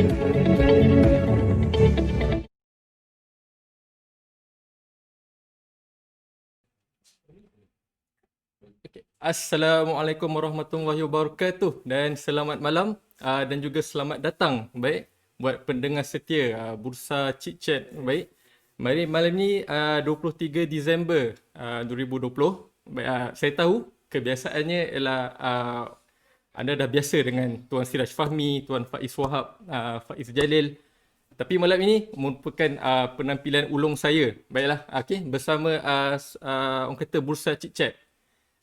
Okay. Assalamualaikum warahmatullahi wabarakatuh dan selamat malam dan juga selamat datang baik buat pendengar setia Bursa Chit Chat baik. Mari malam ni 23 Disember 2020. Baik, saya tahu kebiasaannya ialah anda dah biasa dengan Tuan Siraj Fahmi, Tuan Faiz Wahab, Faiz Jalil. Tapi malam ini merupakan penampilan ulung saya. Baiklah, okey, bersama orang kata Bursa Chit Chat.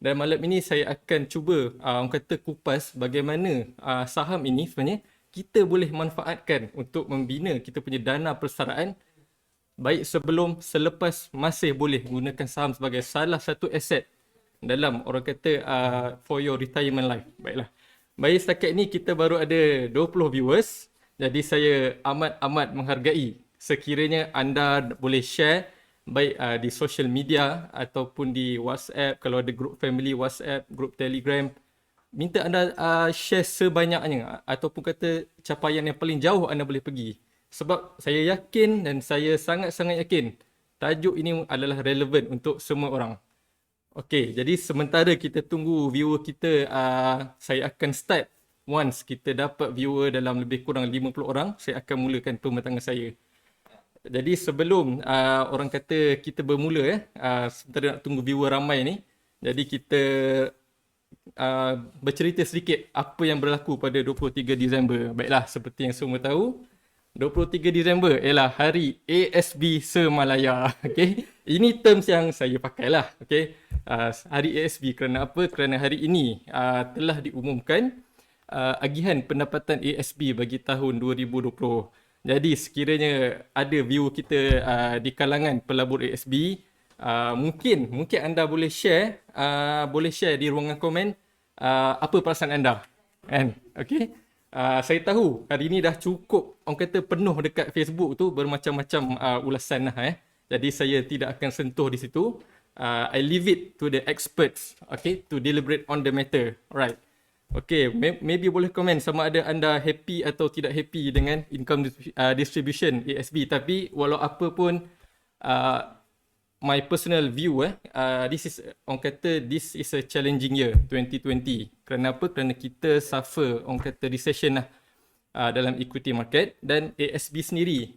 Dan malam ini saya akan cuba orang kata kupas bagaimana saham ini sebenarnya kita boleh manfaatkan untuk membina kita punya dana persaraan baik sebelum, selepas masih boleh gunakan saham sebagai salah satu aset dalam orang kata for your retirement life. Baiklah. Baik, setakat ini kita baru ada 20 viewers. Jadi saya amat-amat menghargai sekiranya anda boleh share baik di social media ataupun di WhatsApp, kalau ada group family WhatsApp, group Telegram, minta anda share sebanyaknya ataupun kata capaian yang paling jauh anda boleh pergi. Sebab saya yakin dan saya sangat-sangat yakin tajuk ini adalah relevan untuk semua orang. Okey, jadi sementara kita tunggu viewer kita, saya akan start. Once kita dapat viewer dalam lebih kurang 50 orang, saya akan mulakan pematangan saya. Jadi sebelum orang kata kita bermula sementara nak tunggu viewer ramai ni, jadi kita bercerita sedikit apa yang berlaku pada 23 Disember. Baiklah, seperti yang semua tahu, 23 Disember ialah hari ASB Semalaya. Okey, ini terms yang saya pakailah. Okey, hari ASB kerana apa? Kerana hari ini telah diumumkan agihan pendapatan ASB bagi tahun 2020. Jadi sekiranya ada viewer kita di kalangan pelabur ASB, mungkin anda boleh share di ruangan komen apa perasaan anda, kan? Okey. Saya tahu hari ini dah cukup orang kata penuh dekat Facebook tu bermacam-macam ulasan lah. Jadi saya tidak akan sentuh di situ. I leave it to the experts, okay, to deliberate on the matter. Alright. Okay, maybe boleh komen sama ada anda happy atau tidak happy dengan income distribution ASB. Tapi walau apa pun, my personal view, this is a challenging year, 2020. Kerana apa? Kerana kita suffer, orang kata recession lah dalam equity market. Dan ASB sendiri,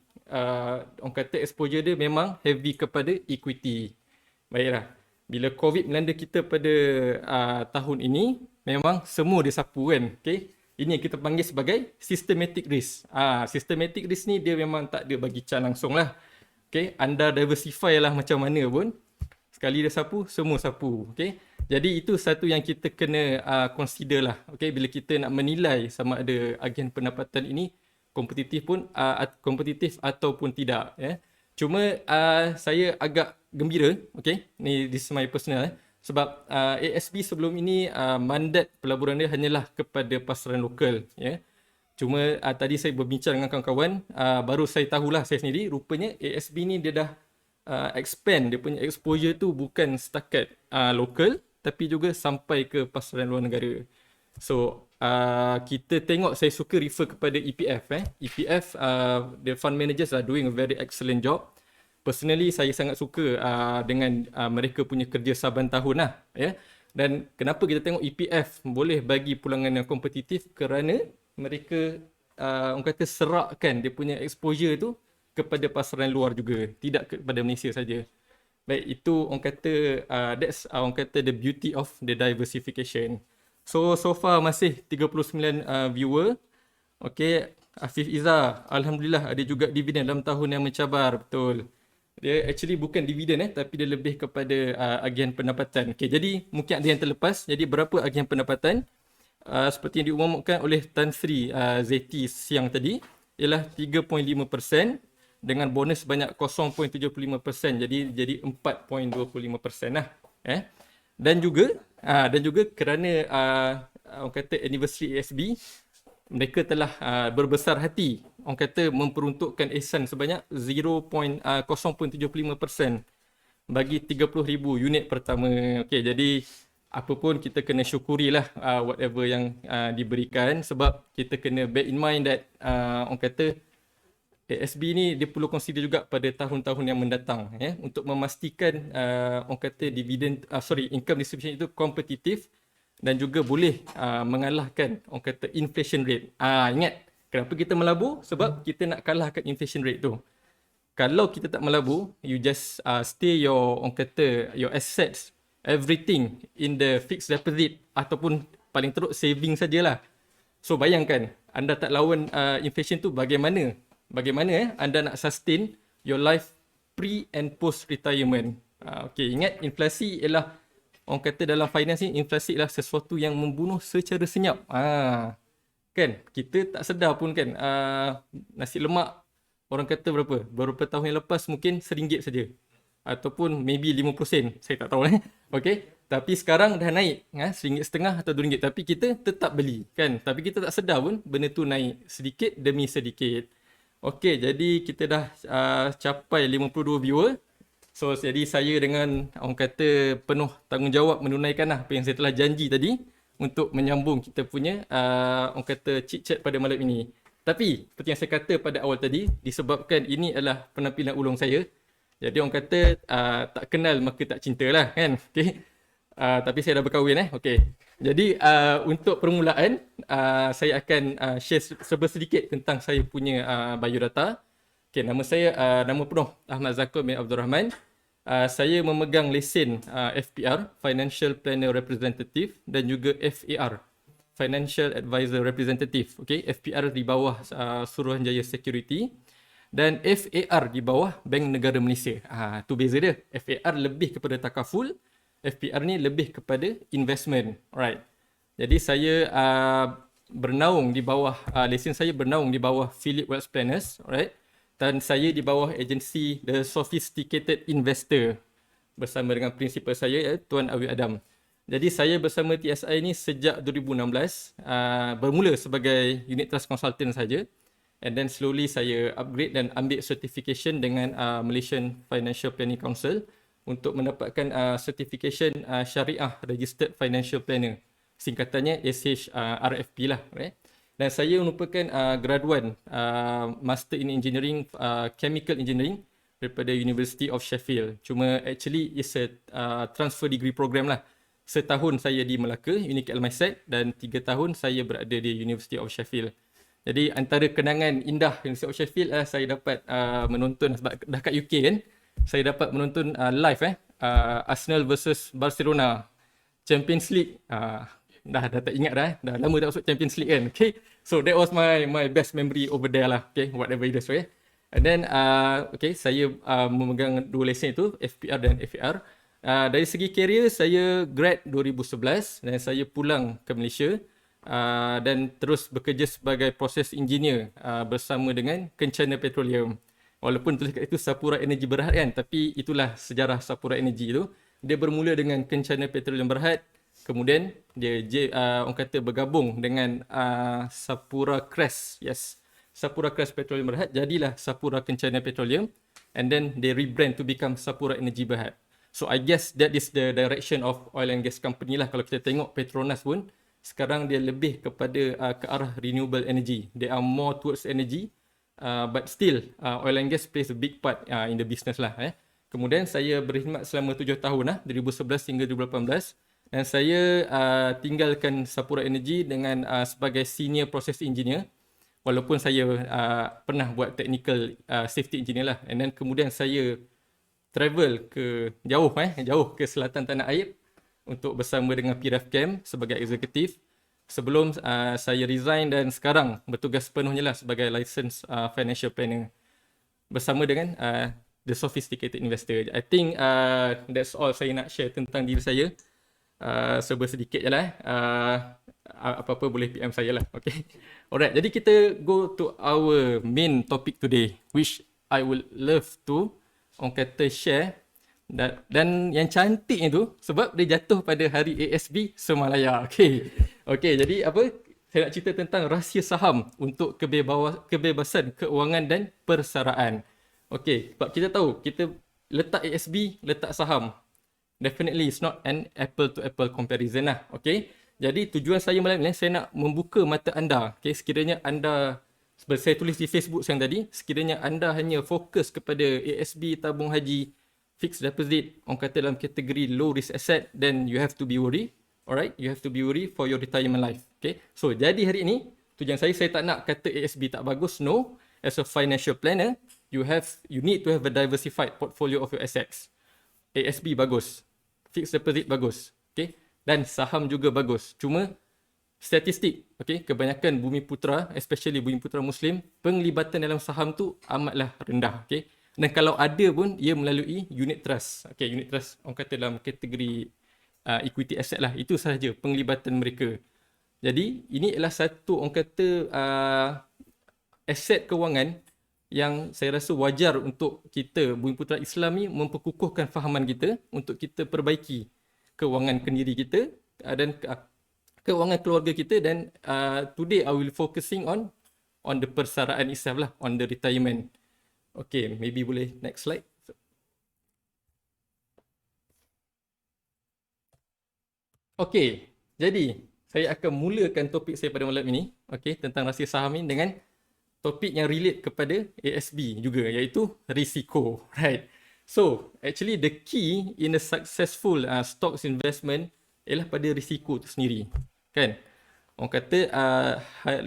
orang kata exposure dia memang heavy kepada equity. Baiklah, bila COVID melanda kita pada tahun ini, memang semua disapu kan. Okay? Ini yang kita panggil sebagai systematic risk. Systematic risk ni dia memang tak ada bagi can langsung lah. Okay? Anda diversify lah macam mana pun, sekali dia sapu, semua sapu. Okay? Jadi itu satu yang kita kena consider lah. Okay? Bila kita nak menilai sama ada agihan pendapatan ini kompetitif ataupun tidak. Cuma saya agak gembira, okay? This is my personal. Sebab ASB sebelum ini mandat pelaburan dia hanyalah kepada pasaran lokal. Cuma tadi saya berbincang dengan kawan-kawan, baru saya tahulah saya sendiri, rupanya ASB ni dia dah expand, dia punya exposure tu bukan setakat lokal, tapi juga sampai ke pasaran luar negara. So kita tengok, saya suka refer kepada EPF. EPF, the fund managers are doing a very excellent job. Personally, saya sangat suka dengan mereka punya kerja saban tahun lah. Dan kenapa kita tengok EPF boleh bagi pulangan yang kompetitif? Kerana mereka orang kata serakkan dia punya exposure tu kepada pasaran luar juga, tidak kepada Malaysia saja. Baik, itu orang kata that's orang kata the beauty of the diversification. So far masih 39 viewer. Okay, Afif Iza, Alhamdulillah ada juga dividen dalam tahun yang mencabar. Betul. Dia actually bukan dividen tapi dia lebih kepada agihan pendapatan. Okay, jadi mungkin ada yang terlepas. Jadi berapa agihan pendapatan? Seperti yang diumumkan oleh Tan Sri Zeti siang tadi, ialah 3.5% dengan bonus sebanyak 0.75%. Jadi 4.25% lah. Dan juga kerana orang kata anniversary ASB, mereka telah berbesar hati, orang kata memperuntukkan ihsan sebanyak 0.75% bagi 30,000 unit pertama. Okey, jadi apa pun kita kena syukurilah whatever yang diberikan, sebab kita kena bear in mind that orang kata ASB ni dia perlu consider juga pada tahun-tahun yang mendatang ya, untuk memastikan orang kata income distribution itu kompetitif dan juga boleh mengalahkan orang kata inflation rate. Ingat kenapa kita melabur? Sebab kita nak kalahkan inflation rate tu. Kalau kita tak melabur, you just stay your orang kata your assets, everything in the fixed deposit ataupun paling teruk saving sajalah. So bayangkan anda tak lawan inflation tu, bagaimana anda nak sustain your life pre and post retirement. Okay, ingat inflasi ialah orang kata dalam finance ni, inflasi ialah sesuatu yang membunuh secara senyap. Kan kita tak sedar pun kan, nasi lemak orang kata beberapa tahun yang lepas mungkin RM1 saja ataupun maybe 50 sen, saya tak tahu okey, tapi sekarang dah naik RM1.50 atau RM2, tapi kita tetap beli kan, tapi kita tak sedar pun benda tu naik sedikit demi sedikit. Okey, jadi kita dah capai 52 viewer. So jadi saya dengan orang kata penuh tanggungjawab menunaikan apa yang saya telah janji tadi untuk menyambung kita punya orang kata chit-chat pada malam ini. Tapi seperti yang saya kata pada awal tadi, disebabkan ini adalah penampilan ulung saya, jadi orang kata tak kenal maka tak cinta lah kan. Okay. Tapi saya dah berkahwin okay. Jadi untuk permulaan saya akan share sedikit tentang saya punya biodata. Okay, nama saya nama penuh Ahmad Zakor bin Abdul Rahman. Saya memegang lesen FPR, Financial Planner Representative, dan juga FAR, Financial Advisor Representative. Okay, FPR di bawah Suruhanjaya Security dan FAR di bawah Bank Negara Malaysia. Tu beza dia. FAR lebih kepada takaful, FPR ni lebih kepada investment. Alright. Jadi saya bernaung di bawah lesen saya bernaung di bawah Philip Wealth Planners, alright. Dan saya di bawah agensi The Sophisticated Investor bersama dengan prinsipal saya Tuan Awi Adam. Jadi saya bersama TSI ni sejak 2016, bermula sebagai unit trust consultant saja, and then slowly saya upgrade dan ambil certification dengan Malaysian Financial Planning Council untuk mendapatkan certification Syariah Registered Financial Planner, singkatannya SHRFP lah, right? Dan saya merupakan graduan Master in Engineering, Chemical Engineering daripada University of Sheffield. Cuma actually is a transfer degree program lah. Setahun saya di Melaka, Unique LMISEC, dan 3 tahun saya berada di University of Sheffield. Jadi antara kenangan indah University of Sheffield saya dapat menonton, sebab dah kat UK kan, saya dapat menonton live Arsenal versus Barcelona Champions League. Dah tak ingat dah lama tak masuk Champions League kan. Okay, so that was my best memory over there lah. Okay, whatever it is, okay. And then okay, saya memegang dua lesen itu, FPR dan FAR. Dari segi career, saya grad 2011 dan saya pulang ke Malaysia dan terus bekerja sebagai proses engineer bersama dengan Kencana Petroleum. Walaupun tulis kat itu Sapura Energy Berhad kan, tapi itulah sejarah Sapura Energy tu. Dia bermula dengan Kencana Petroleum Berhad, kemudian dia orang kata bergabung dengan Sapura Crest. Yes, Sapura Crest Petroleum Berhad, jadilah Sapura Kencana Petroleum, and then they rebrand to become Sapura Energy Berhad. So I guess that is the direction of oil and gas company lah. Kalau kita tengok Petronas pun sekarang dia lebih kepada ke arah renewable energy. They are more towards energy, but still oil and gas plays a big part in the business lah. Kemudian saya berkhidmat selama 7 tahun 2011 hingga 2018, dan saya tinggalkan Sapura Energy dengan sebagai senior process engineer, walaupun saya pernah buat technical safety engineer lah. And then kemudian saya travel ke jauh ke selatan tanah air untuk bersama dengan PRFCAM sebagai eksekutif, sebelum saya resign dan sekarang bertugas sepenuhnya lah sebagai licensed financial planner bersama dengan The Sophisticated Investor. I think that's all saya nak share tentang diri saya. Serba sedikit je lah. Apa-apa boleh PM saya lah. Okay. Alright, jadi kita go to our main topic today, which I would love to orang kata share. Dan yang cantiknya tu sebab dia jatuh pada hari ASB Semalaya. Okay, jadi apa? Saya nak cerita tentang rahsia saham untuk kebebasan keuangan dan persaraan. Okay, sebab kita tahu kita letak ASB, letak saham. definitely it's not an apple to apple comparison lah. Okay. Jadi tujuan saya malam ni, saya nak membuka mata anda. Okay. Sekiranya anda, seperti saya tulis di Facebook siang tadi, sekiranya anda hanya fokus kepada ASB, tabung haji, fixed deposit, orang kata dalam kategori low risk asset, then you have to be worried. Alright, you have to be worried for your retirement life. Okay. So jadi hari ini, tujuan saya tak nak kata ASB tak bagus. No. As a financial planner, you need to have a diversified portfolio of your assets. ASB bagus, fixed deposit bagus, okay, dan saham juga bagus. Cuma statistik, okay, kebanyakan Bumiputera, especially Bumiputera Muslim, penglibatan dalam saham tu amatlah rendah, okay. Dan kalau ada pun, ia melalui unit trust, okay, unit trust orang kata dalam kategori equity asset lah. Itu sahaja penglibatan mereka. Jadi ini adalah satu orang kata aset kewangan yang saya rasa wajar untuk kita Bumiputera Islam ni memperkukuhkan fahaman kita untuk kita perbaiki kewangan kendiri kita dan kewangan keluarga kita. Dan today I will focusing on the persaraan itself lah, on the retirement. Okay, maybe boleh next slide. Okay, jadi saya akan mulakan topik saya pada malam ini, okay, tentang rahsia saham ini dengan topik yang relate kepada ASB juga, iaitu risiko, right? So, actually the key in a successful stocks investment ialah pada risiko itu sendiri, kan? Orang kata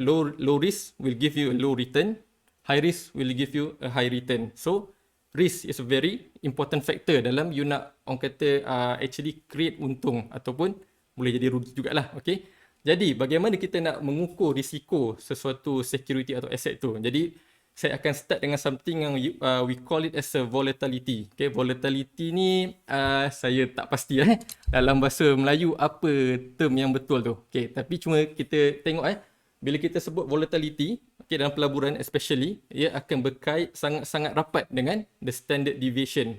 low risk will give you a low return, high risk will give you a high return. So, risk is a very important factor dalam you nak orang kata actually create untung ataupun boleh jadi rugi jugalah, okay? Jadi bagaimana kita nak mengukur risiko sesuatu security atau aset tu? Jadi saya akan start dengan something yang we call it as a volatility. Okay, volatility ni saya tak pasti dalam bahasa Melayu apa term yang betul tu. Okay, tapi cuma kita tengok bila kita sebut volatility, okay, dalam pelaburan especially, ia akan berkait sangat-sangat rapat dengan the standard deviation.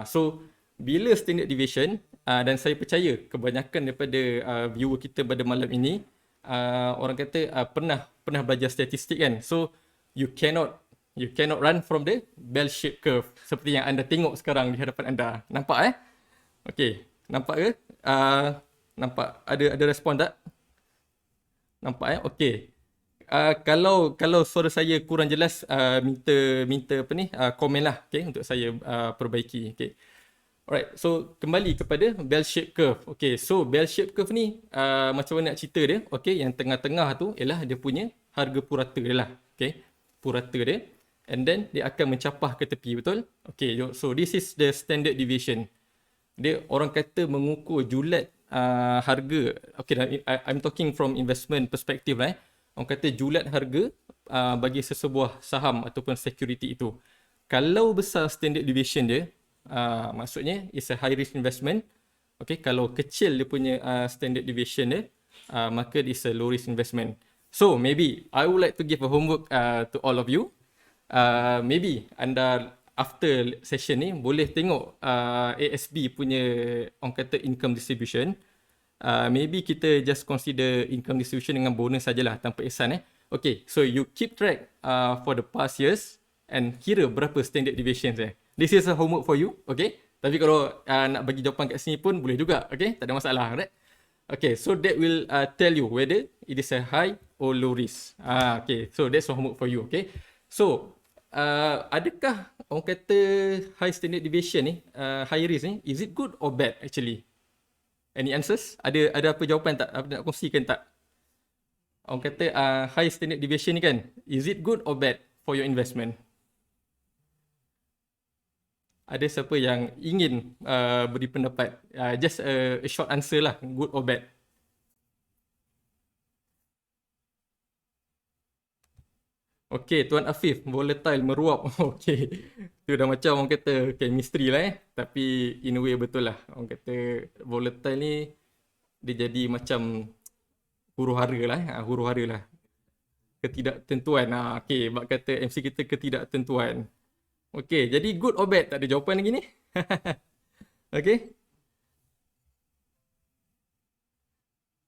So bila standard deviation, dan saya percaya kebanyakan daripada viewer kita pada malam ini orang kata pernah belajar statistik kan. So you cannot run from the bell shape curve seperti yang anda tengok sekarang di hadapan anda. Nampak Okey, nampak ke? Nampak ada respon tak? Nampak Okey. Kalau suara saya kurang jelas, minta apa ni, komen lah, okay, untuk saya perbaiki. Okay. Alright, so kembali kepada bell shape curve. Okay, so bell shape curve ni macam mana nak cerita dia? Okay, yang tengah-tengah tu ialah dia punya harga purata dia lah. Okay, purata dia. And then dia akan mencapah ke tepi, betul? Okay, so this is the standard deviation. Dia orang kata mengukur julat harga. Okay, I'm talking from investment perspective lah. Orang kata julat harga bagi sesebuah saham ataupun security itu. Kalau besar standard deviation dia, maksudnya it's a high risk investment. Okay, kalau kecil dia punya standard deviation dia, maka it's a low risk investment. So maybe I would like to give a homework to all of you. Maybe anda after session ni boleh tengok ASB punya orang kata income distribution. Maybe kita just consider income distribution dengan bonus sajalah tanpa ihsan Okay, so you keep track for the past years and kira berapa standard deviations This is a homework for you, okay? Tapi kalau nak bagi jawapan kat sini pun boleh juga, okay? Tak ada masalah, right? Okay, so that will tell you whether it is a high or low risk. Okay, so that's a homework for you, okay? So, adakah orang kata high standard deviation ni, high risk ni, is it good or bad actually? Any answers? Ada apa jawapan tak? Apa nak kongsikan tak? Orang kata high standard deviation ni kan, is it good or bad for your investment? Ada siapa yang ingin beri pendapat? Just a short answer lah, good or bad. Okay, Tuan Afif, volatile meruap. Okay, tu dah macam orang kata chemistry lah Tapi in a way betul lah. Orang kata volatile ni, dia jadi macam huru hara lah. Huru hara lah. Ketidaktentuan. Okay, bak kata MC kita ketidaktentuan. Okay, jadi good or bad? Tak ada jawapan lagi ni. Okay.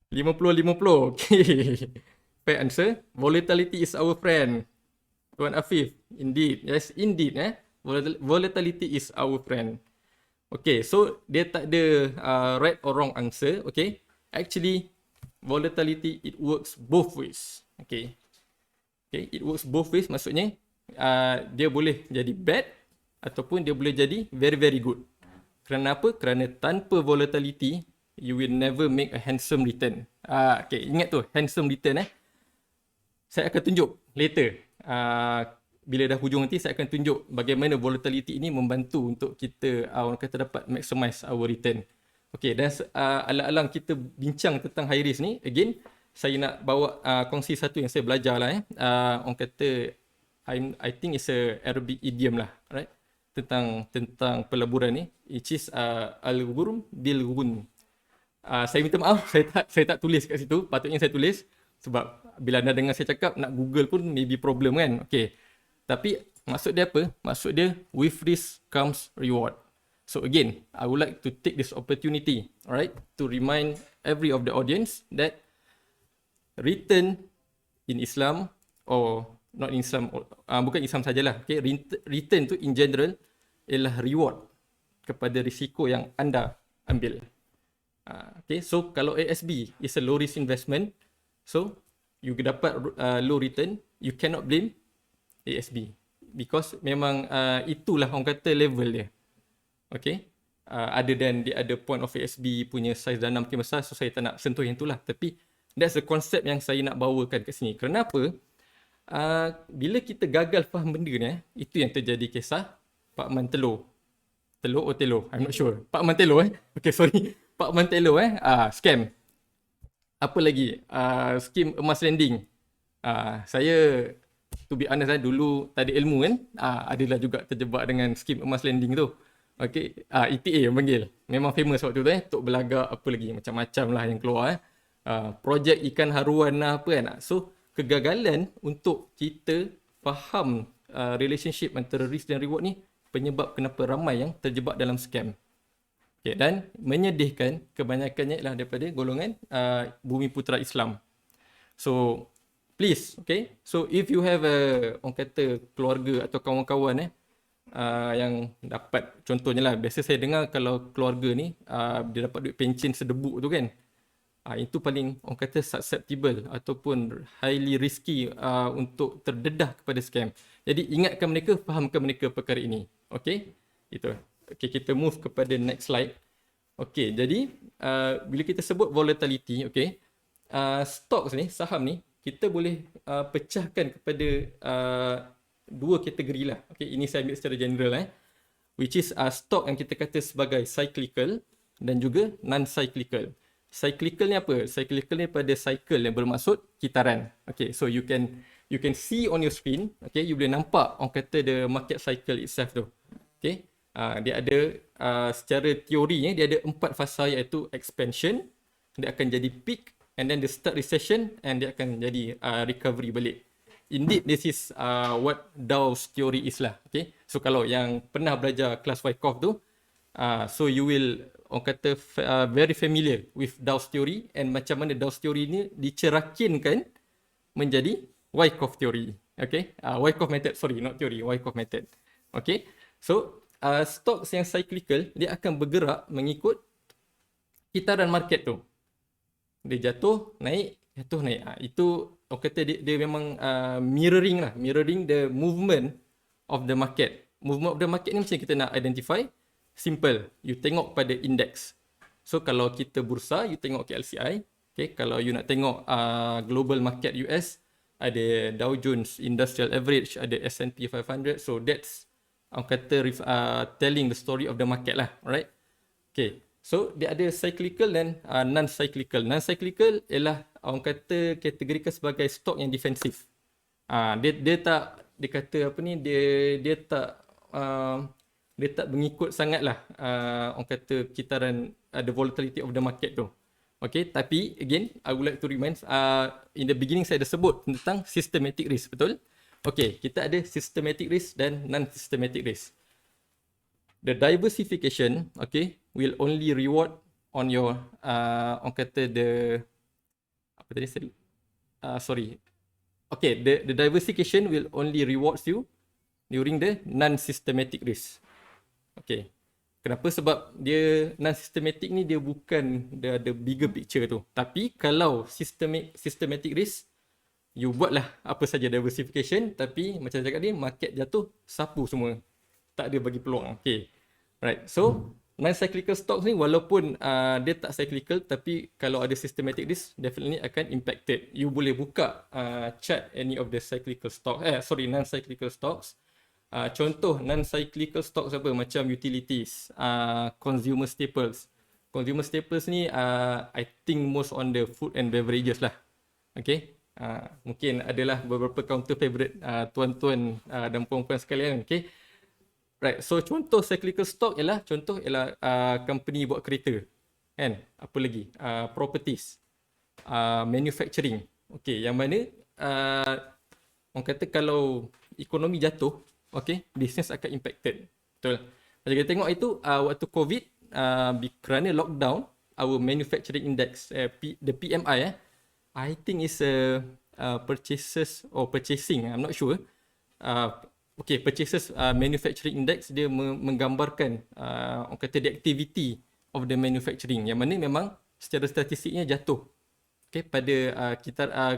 50-50. Okay. Fair answer. Volatility is our friend. Tuan Afif. Indeed. Yes, indeed. Volatility is our friend. Okay, so dia tak ada right or wrong answer. Okay, actually volatility it works both ways. Okay, it works both ways. Maksudnya dia boleh jadi bad ataupun dia boleh jadi very very good. Kerana apa? Kerana tanpa volatility you will never make a handsome return. Okay, ingat tu handsome return saya akan tunjuk later. Bila dah hujung nanti saya akan tunjuk bagaimana volatility ini membantu untuk kita orang kata dapat maximize our return. Okay, dan alang-alang kita bincang tentang high risk ni, again saya nak bawa kongsi satu yang saya belajar lah. Orang kata I think it's a Arabic idiom lah, right? Tentang pelaburan ni, which is al-ghurm bil ghun. Saya minta maaf, saya tak tulis kat situ. Patutnya saya tulis sebab bila anda dengar saya cakap nak Google pun maybe problem kan. Okay. Tapi maksud dia apa? Maksud dia with risk comes reward. So again, I would like to take this opportunity, alright, to remind every of the audience that return in Islam or not in Islam, bukan Islam sajalah. Okay, return tu in general ialah reward kepada risiko yang anda ambil. Okay, so kalau ASB is a low risk investment, so you dapat low return, you cannot blame ASB because memang itulah orang kata level dia. Okay, other than dia ada point of ASB punya size dana makin besar, so saya tak nak sentuh yang itulah. Tapi that's the concept yang saya nak bawakan kat sini. Kenapa? Bila kita gagal faham benda ni, itu yang terjadi kisah Pak Man Telur. Telur atau telur? I'm not sure. Pak Man Telur Okay, sorry. Pak Man Telur scam. Apa lagi? Skim emas lending. Saya to be honest dulu tak ada ilmu kan. Adalah juga terjebak dengan skim emas lending tu. Okay, ETA yang panggil. Memang famous waktu tu Tok Belagak, apa lagi macam-macam lah yang keluar projek ikan haruan lah apa kan. So kegagalan untuk kita faham relationship antara risk dan reward ni penyebab kenapa ramai yang terjebak dalam scam. Okay, dan menyedihkan kebanyakannya ialah daripada golongan Bumi Putera Islam. So please, okay, so if you have orang kata keluarga atau kawan-kawan yang dapat, contohnya lah, biasa saya dengar kalau keluarga ni dia dapat duit pencen sedebuk tu kan, itu paling orang kata susceptible ataupun highly risky untuk terdedah kepada scam. Jadi ingatkan mereka, fahamkan mereka perkara ini. Okay, itu. Okay, kita move kepada next slide. Okay, jadi bila kita sebut volatility, okay, stocks ni, saham ni, kita boleh pecahkan kepada dua kategori lah. Okay, ini saya ambil secara general which is stock yang kita kata sebagai cyclical dan juga non-cyclical. Cyclical ni apa? Cyclical ni pada cycle yang bermaksud kitaran. Okay, so you can see on your screen, okay, you boleh nampak orang kata the market cycle itself tu. Okay, dia ada secara teorinya dia ada 4 fasa, iaitu expansion, dia akan jadi peak, and then the start recession, and dia akan jadi recovery balik. Indeed, this is what Dawes theory is lah. Okay, so kalau yang pernah belajar kelas Wyckoff tu, so you will orang kata very familiar with Dawes theory, and macam mana Dawes theory ni dicerakinkan menjadi Wyckoff theory. Okay, Wyckoff method, sorry, not theory, Wyckoff method. Okay, so stocks yang cyclical dia akan bergerak mengikut kitaran market tu. Dia jatuh naik, jatuh naik. Itu orang kata dia memang mirroring the movement of the market. Movement of the market ni macam kita nak identify. Simple, you tengok pada index. So kalau kita bursa, you tengok KLCI. Okay, kalau you nak tengok global market US, ada Dow Jones Industrial Average, ada S&P 500. So that's orang kata telling the story of the market lah, alright? Okay, so dia ada cyclical dan non-cyclical. Non-cyclical ialah orang kata kategorikan sebagai stok yang defensif. Dia tak, dia kata apa ni, dia tak mengikut sangatlah orang kata kitaran the volatility of the market tu. Okay, tapi again I would like to remind in the beginning saya dah sebut tentang systematic risk, betul? Okay, kita ada systematic risk dan non-systematic risk. The diversification, okay, will only reward on your orang kata apa tadi sorry. Okay, the diversification will only rewards you during the non-systematic risk. Okay, Kenapa? Sebab dia non-systematic ni dia bukan dia ada bigger picture tu. Tapi kalau systematic risk, you buatlah apa saja diversification, tapi macam cakap ni, market jatuh, sapu semua. Tak ada bagi peluang. Okay. Right. So, non-cyclical stocks ni walaupun dia tak cyclical, tapi kalau ada systematic risk, definitely akan impacted. You boleh buka chart any of the cyclical stocks, non-cyclical stocks. Contoh non-cyclical stocks apa? Macam utilities, consumer staples. Consumer staples ni I think most on the food and beverages lah. Okay. Mungkin adalah beberapa counter favorite tuan-tuan dan puan-puan sekalian. Okay. Right. So contoh cyclical stock ialah company buat kereta. Kan? Apa lagi? Properties. Manufacturing. Okay. Yang mana orang kata kalau ekonomi jatuh, okay, business akan impacted. Betul. Macam kita tengok itu waktu COVID, kerana lockdown, our manufacturing index, the PMI, I think is purchases or purchasing, I'm not sure. Okay, purchases manufacturing index, dia menggambarkan orang kata the activity of the manufacturing, yang mana memang secara statistiknya jatuh. Okay, pada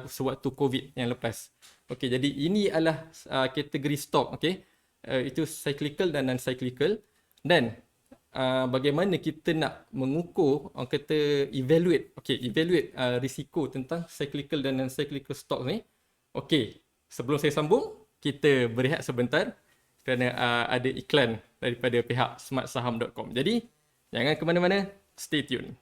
sewaktu COVID yang lepas. Okay, jadi ini adalah kategori stok. Okay, itu cyclical dan non-cyclical. Dan bagaimana kita nak mengukur, orang kata evaluate risiko tentang cyclical dan non-cyclical stock ni. Okay, sebelum saya sambung, kita berehat sebentar kerana ada iklan daripada pihak smartsaham.com. Jadi, jangan ke mana-mana, stay tune.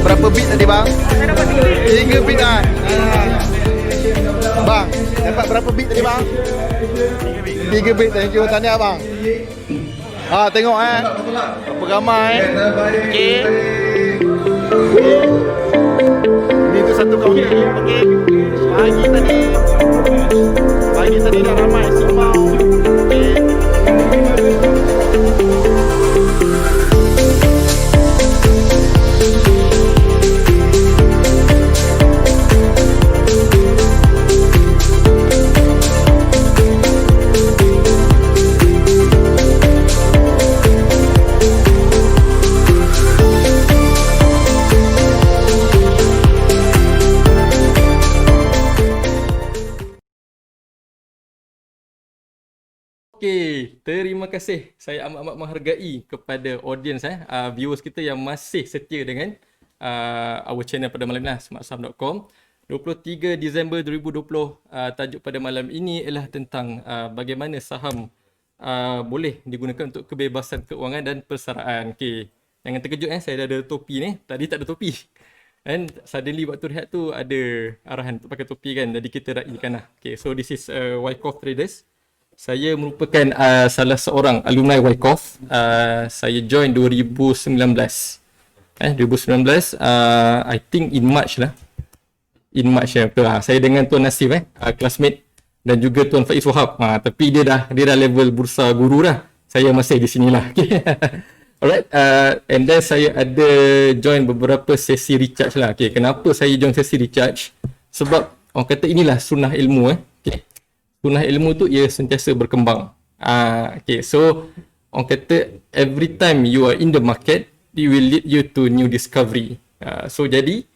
Berapa bit tadi bang? Saya dapat 3 bit kan? Bang, dapat berapa bit tadi bang? 3 bit, thank you, tahniah bang. Tengok berapa ramai okey. Ini tu satu kaunter, okey. Pagi tadi dah ramai semua. Okey. Okay, terima kasih. Saya amat-amat menghargai kepada audience, viewers kita yang masih setia dengan our channel pada malam ni, smartsaham.com. 23 Disember 2020, tajuk pada malam ini ialah tentang bagaimana saham boleh digunakan untuk kebebasan keuangan dan persaraan. Okay, jangan terkejut, saya dah ada topi ni. Tadi tak ada topi. And suddenly waktu rehat tu ada arahan untuk pakai topi kan. Jadi kita raikan lah. Okay, so this is Wyckoff Traders. Saya merupakan salah seorang alumni Wyckoff. Saya join 2019. 2019, I think in March lah. Betul lah. Saya dengan Tuan Nasif, classmate, dan juga Tuan Faiz Wahab. Tapi dia dah level bursa guru dah. Saya masih di sinilah. Alright, and then saya ada join beberapa sesi recharge lah. Okay, kenapa saya join sesi recharge? Sebab orang kata inilah sunnah ilmu. Okay. Sunnah ilmu tu ia sentiasa berkembang. Okay, so orang kata every time you are in the market, it will lead you to new discovery. So jadi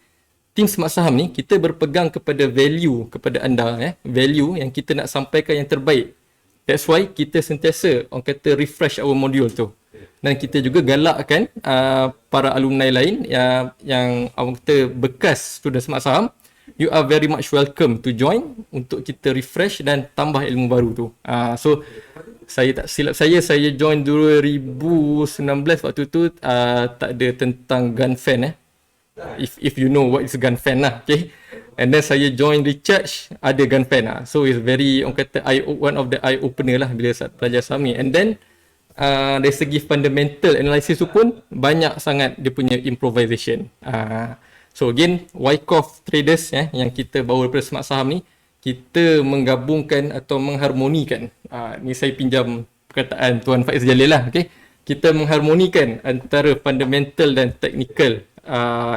tim Smart Saham ni kita berpegang kepada value kepada anda, value yang kita nak sampaikan yang terbaik. That's why kita sentiasa orang kata refresh our module tu. Dan kita juga galakkan para alumni lain yang orang kata bekas student Smart Saham, you are very much welcome to join untuk kita refresh dan tambah ilmu baru tu. So saya tak silap saya join 2019 waktu tu tak ada tentang gun fan if you know what is gun fan lah, okay. And then saya join recharge ada gun fan so it's very orang kata one of the eye opener lah bila saat belajar saham ni. And then dari segi fundamental analysis tu pun banyak sangat dia punya improvisation. So again, Wyckoff Traders yang kita bawa daripada Smart Saham ni, kita menggabungkan atau mengharmonikan, ni saya pinjam perkataan Tuan Faiz Jalil lah, okay? Kita mengharmonikan antara fundamental dan technical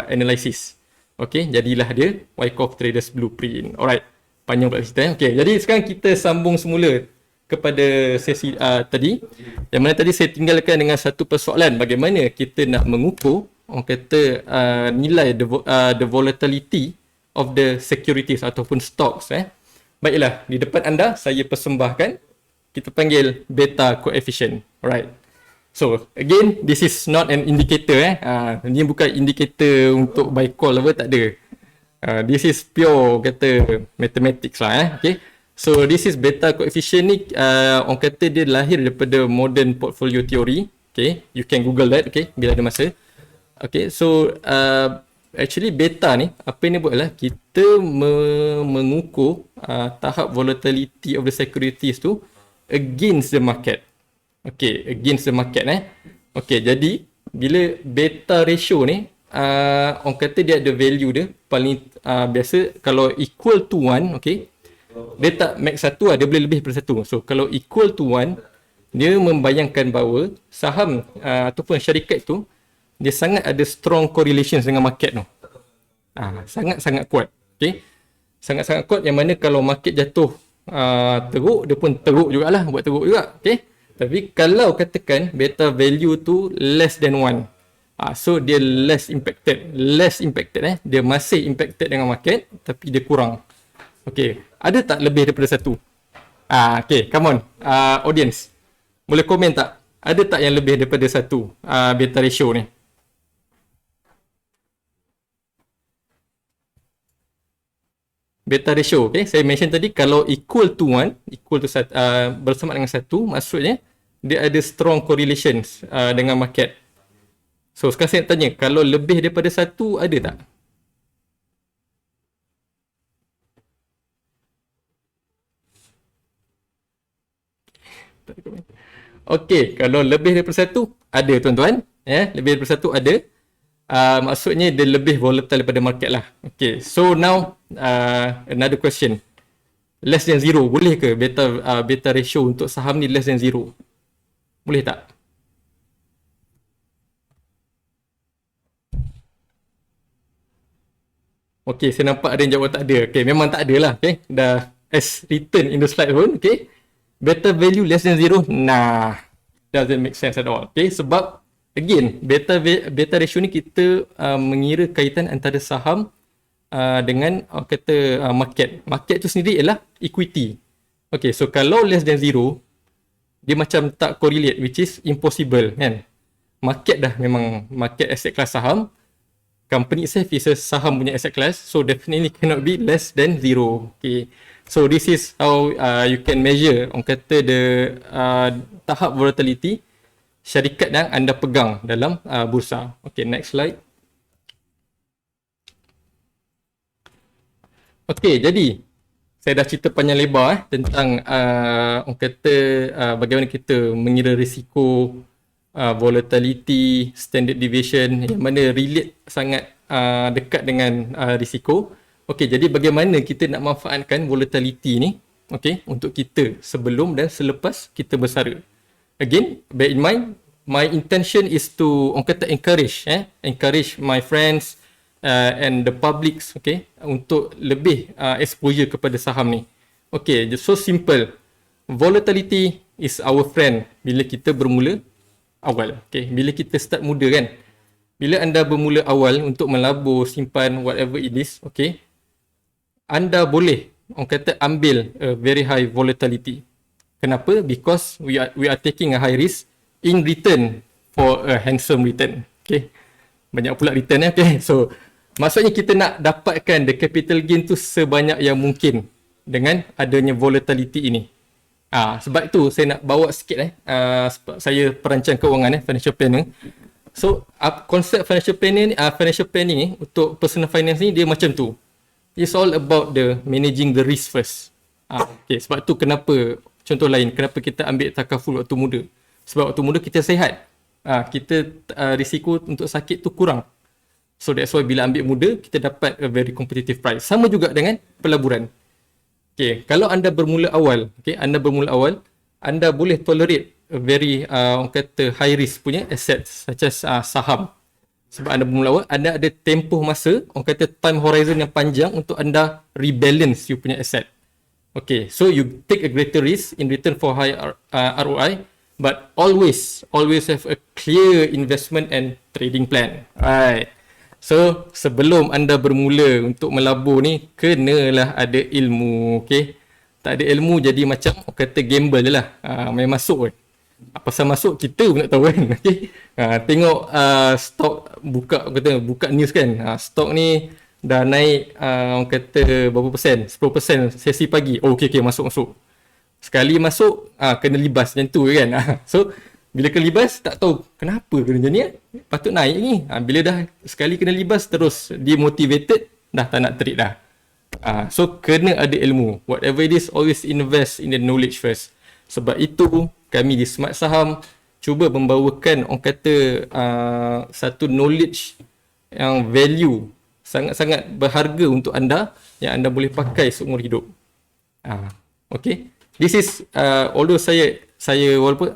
analysis. Okay, jadilah dia Wyckoff Traders Blueprint. Alright, panjang pula cerita. Okay, jadi sekarang kita sambung semula kepada sesi tadi, yang mana tadi saya tinggalkan dengan satu persoalan, bagaimana kita nak mengukur orang kata nilai the volatility of the securities ataupun stocks. Baiklah, di depan anda saya persembahkan, kita panggil beta coefficient. Alright, so again, this is not an indicator. Ini bukan indicator untuk buy call apa, tak ada. This is pure kata mathematics lah. Okay, so this is beta coefficient ni, orang kata dia lahir daripada modern portfolio theory. Okay, you can google that, okay, bila ada masa. Okay, so actually beta ni, apa yang dia buat lah, kita mengukur tahap volatility of the securities tu against the market. Okay, against the market. Okay, jadi bila beta ratio ni, orang kata dia ada value dia paling biasa kalau equal to 1, okay, dia tak max 1 lah, dia boleh lebih daripada 1. So kalau equal to 1, dia membayangkan bahawa saham ataupun syarikat tu, dia sangat ada strong correlations dengan market tu. Sangat-sangat kuat. Okay, sangat-sangat kuat, yang mana kalau market jatuh teruk, dia pun teruk jugalah, buat teruk juga. Okay, tapi kalau katakan beta value tu less than 1, so dia less impacted. Dia masih impacted dengan market, tapi dia kurang. Okay, ada tak lebih daripada 1? Okay, come on, audience, boleh komen tak? Ada tak yang lebih daripada 1 beta ratio ni? Beta ratio, okay, saya mention tadi, kalau equal to 1, bersama dengan 1, maksudnya dia ada strong correlations dengan market. So sekarang saya nak tanya, kalau lebih daripada 1, ada tak? Okay, kalau lebih daripada 1, ada tuan-tuan. Lebih daripada 1 ada. Maksudnya dia lebih volatile daripada market lah. Okay, so now another question. Less than 0, boleh ke beta ratio untuk saham ni less than 0? Boleh tak? Okay, saya nampak ada yang jawab tak ada. Okay, memang tak ada lah. Okay, dah as written in the slide pun. Okay, beta value less than 0, doesn't make sense at all. Okay, sebab again, beta ratio ni kita mengira kaitan antara saham dengan market. Market tu sendiri ialah equity. Okay, so kalau less than 0, dia macam tak correlate, which is impossible, kan? Market dah memang market asset class saham. Company itself is a saham punya asset class, so definitely cannot be less than 0. Okay, so this is how you can measure, orang kata, the tahap volatility syarikat yang anda pegang dalam bursa. Okay, next slide. Okay, jadi saya dah cerita panjang lebar tentang orang kata bagaimana kita mengira risiko, volatility, standard deviation, yang mana relate sangat dekat dengan risiko. Okay, jadi bagaimana kita nak manfaatkan volatility ni, okay, untuk kita sebelum dan selepas kita bersara. Again, bear in mind, my intention is to, orang kata, encourage my friends and the publics, okay, untuk lebih exposure kepada saham ni. Okay, so simple. Volatility is our friend bila kita bermula awal. Okay, bila kita start muda, kan, bila anda bermula awal untuk melabur, simpan, whatever it is, okay, anda boleh, orang kata, ambil a very high volatility. Kenapa? Because we are taking a high risk in return for a handsome return. Okay, banyak pula return. Okay, so maksudnya kita nak dapatkan the capital gain tu sebanyak yang mungkin dengan adanya volatility ini. Sebab itu saya nak bawa sikit sebab saya perancang kewangan, financial planner. So konsep financial planning ni untuk personal finance ni dia macam tu. It's all about the managing the risk first. Okay, sebab tu kenapa, contoh lain, kenapa kita ambil takaful waktu muda. Sebab waktu muda kita sihat. Kita risiko untuk sakit tu kurang. So that's why bila ambil muda, kita dapat a very competitive price. Sama juga dengan pelaburan. Okay, kalau anda bermula awal, anda boleh tolerate a very orang kata high risk punya assets such as saham. Sebab anda bermula awal, anda ada tempoh masa, orang kata time horizon yang panjang untuk anda rebalance you punya asset. Okay, so you take a greater risk in return for high ROI, but always have a clear investment and trading plan. Right. So, sebelum anda bermula untuk melabur ni, kenalah ada ilmu, okay? Tak ada ilmu jadi macam kata gamble je lah. Main masuk je. Pasal masuk kita pun nak tahu kan. Okay? Tengok stok buka news kan. Stok ni dah naik orang kata berapa persen? 10% sesi pagi. Oh okey masuk. Sekali masuk kena libas macam tu kan. So bila kena libas tak tahu kenapa kena macam ni. Patut naik ni. Bila dah sekali kena libas terus demotivated, dah tak nak trade dah. So kena ada ilmu. Whatever it is, always invest in the knowledge first. Sebab itu kami di Smart Saham cuba membawakan orang kata satu knowledge yang value sangat-sangat berharga untuk anda yang anda boleh pakai seumur hidup. Okay. This is although saya walaupun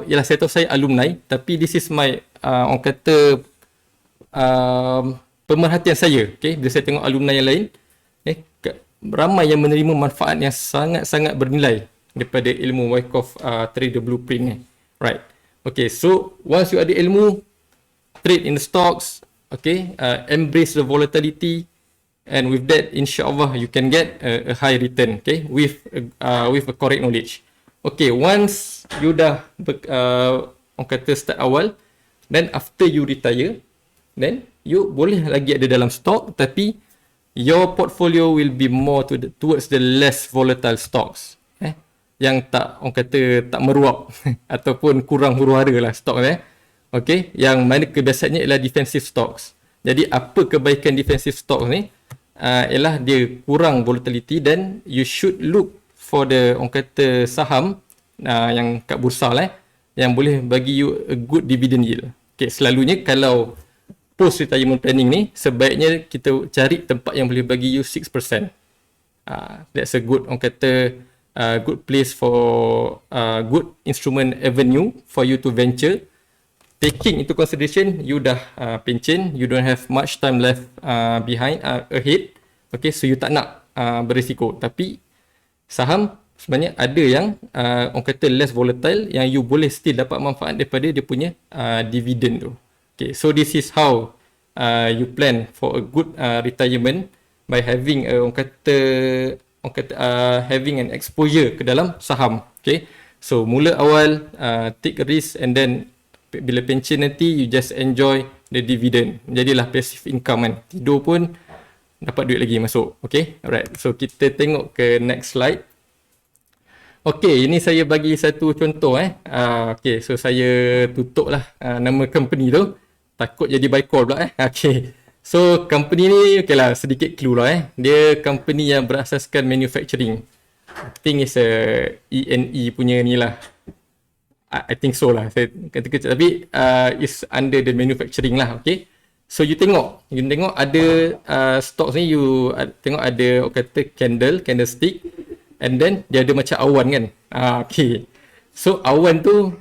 ialah saya tahu saya alumni, tapi this is my orang kata pemerhatian saya. Okay. Bila saya tengok alumni yang lain, ramai yang menerima manfaat yang sangat-sangat bernilai daripada ilmu Wyckoff Trader Blueprint ni. Right. Okay, so once you ada ilmu, trade in the stocks, okay, embrace the volatility, and with that, insyaAllah, you can get a high return, okay, with a correct knowledge. Okay, once you dah orang kata start awal, then after you retire, then you boleh lagi ada dalam stock, tapi your portfolio will be more towards the less volatile stocks. Yang tak, orang kata tak meruap ataupun kurang huru-hara lah stok okay, yang mana kebiasaannya ialah defensive stocks. Jadi apa kebaikan defensive stocks ni ialah dia kurang volatility, dan you should look for the orang kata saham yang kat bursa yang boleh bagi you a good dividend yield. Okay, selalunya kalau post retirement planning ni sebaiknya kita cari tempat yang boleh bagi you 6%. That's a good, orang kata good place for good instrument avenue for you to venture. Taking into consideration you dah pension, you don't have much time left ahead. Okay, so you tak nak berisiko. Tapi saham sebenarnya ada yang orang kata less volatile, yang you boleh still dapat manfaat daripada dia punya dividend tu. Okay, so this is how you plan for a good retirement by having orang kata having an exposure ke dalam saham. Okay, so mula awal take a risk, and then bila pension nanti you just enjoy the dividend. Jadilah passive income kan, tidur pun dapat duit lagi masuk. Okay, alright, so kita tengok ke next slide. Okay, ini saya bagi satu contoh okay, so saya tutup lah nama company tu, takut jadi buy call pula okay. So company ni okay lah, sedikit clue lah dia company yang berasaskan manufacturing. I think is a E&E punya ni lah. I think so lah, saya kata kecil, tapi is under the manufacturing lah. Okay, so you tengok ada stocks ni, you tengok ada kata candlestick, and then dia ada macam awan kan. Okay, so awan tu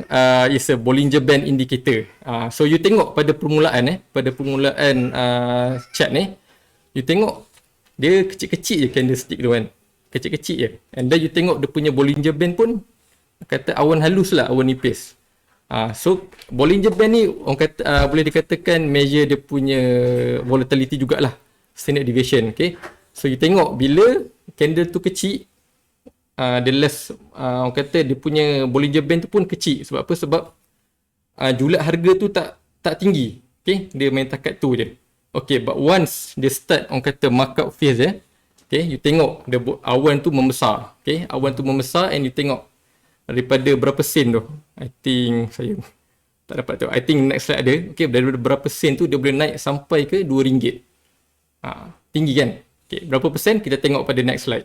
is a Bollinger Band indicator. So you tengok pada permulaan chart ni, you tengok dia kecil-kecil je candlestick tu kan, kecil-kecil je, and then you tengok dia punya Bollinger Band pun kata awan halus lah, awan nipis. So Bollinger Band ni orang kata boleh dikatakan measure dia punya volatility jugalah, standard deviation. Okay, so you tengok bila candle tu kecil, the less orang kata dia punya Bollinger Band tu pun kecil. Sebab apa? Sebab julat harga tu tak tinggi. Okay, dia main takat tu je. Okay, but once dia start orang kata markup phase okay, you tengok awan tu membesar. Okay, awan tu membesar, and you tengok daripada berapa sen tu. I think saya tak dapat tahu. I think next slide ada. Okay, daripada berapa sen tu dia boleh naik sampai ke RM2. Tinggi kan? Okay, berapa persen kita tengok pada next slide.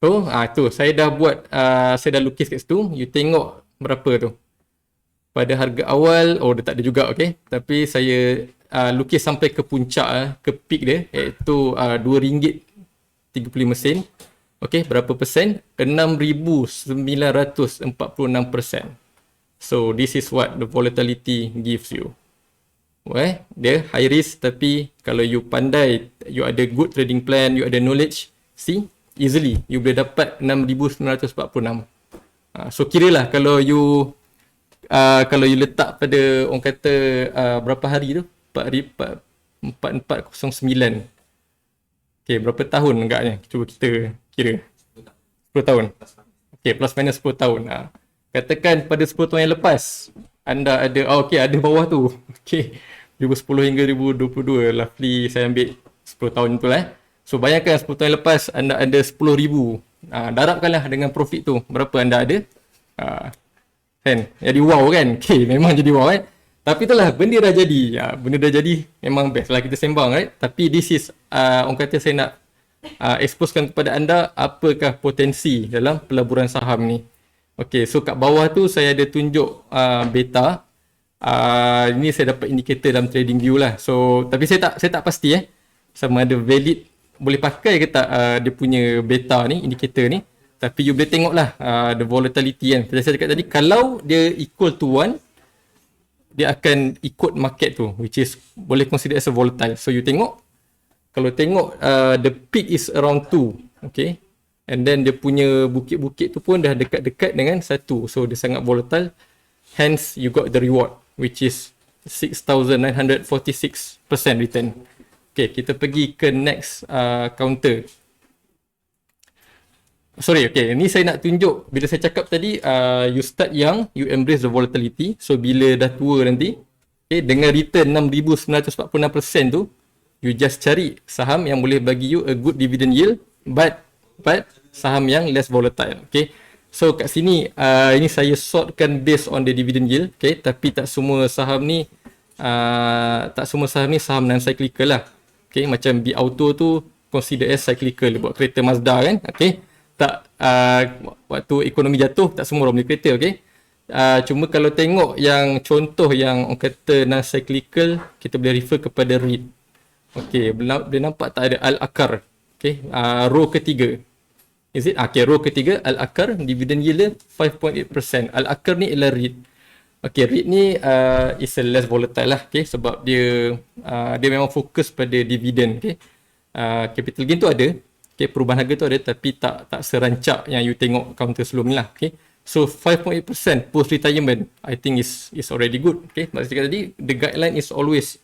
So, tu saya dah buat, saya dah lukis kat situ. You tengok berapa tu. pada harga awal, dia tak ada juga, okay. Tapi saya lukis sampai ke puncak, ke peak dia, iaitu RM2.35. Okay, berapa persen? 6,946%. So, this is what the volatility gives you. Dia high risk, tapi kalau you pandai, you ada good trading plan, you ada knowledge, see, easily you boleh dapat 6,946. So, kiralah kalau you letak pada orang kata berapa hari tu? 4409. Okay, berapa tahun agaknya? Cuba kita kira. 10 tahun. Okay, plus minus 10 tahun. Katakan pada 10 tahun yang lepas, anda ada, ada bawah tu. Okay, 2010 hingga 2022, roughly saya ambil 10 tahun tu lah. So, bayangkan 10 tahun lepas, anda ada 10,000. Darabkanlah dengan profit tu. Berapa anda ada? Kan? Jadi wow kan? Okay, memang jadi wow kan? Tapi itulah, benda dah jadi. Benda dah jadi, memang best lah kita sembang, right? Tapi this is, orang kata saya nak exposekan kepada anda apakah potensi dalam pelaburan saham ni. Okay, so kat bawah tu saya ada tunjuk beta. Ini saya dapat indikator dalam trading view lah. So, tapi saya tak pasti sama ada valid, boleh pakai ke tak dia punya beta ni, indikator ni. Tapi you boleh tengok lah the volatility kan. Macam saya cakap tadi, kalau dia equal to 1, dia akan ikut market tu, which is boleh consider as a volatile. So you tengok, kalau tengok the peak is around 2, okay, and then dia punya bukit-bukit tu pun dah dekat-dekat dengan 1, so dia sangat volatile, hence you got the reward, which is 6,946% return. Okay, kita pergi ke next counter. Sorry, okay, ni saya nak tunjuk, bila saya cakap tadi, you start young, you embrace the volatility. So, bila dah tua nanti, okay, dengan return 6,946% tu, you just cari saham yang boleh bagi you a good dividend yield, but saham yang less volatile, okay. So, kat sini, ini saya sortkan based on the dividend yield, okay, tapi tak semua saham ni saham non-cyclical lah, okay. Macam B Auto tu, consider as cyclical, buat kereta Mazda kan, okay. Tak, waktu ekonomi jatuh, tak semua orang beli kereta, okay. Cuma kalau tengok yang contoh yang orang kata non-cyclical, kita boleh refer kepada REIT. Okay, boleh nampak tak ada Al-Akar, okay, row ketiga. Is it? Okay, row ketiga, Al-Akar, dividend yield 5.8%. Al-Akar ni ialah REIT. Okay, REIT ni is a less volatile lah, okay, sebab dia memang fokus pada dividend, okay. Capital gain tu ada, okay, perubahan harga tu ada, tapi tak serancak yang you tengok counter sebelum ni lah, okay. So 5.8% post retirement, I think is already good, okay. Macam cakap tadi, the guideline is always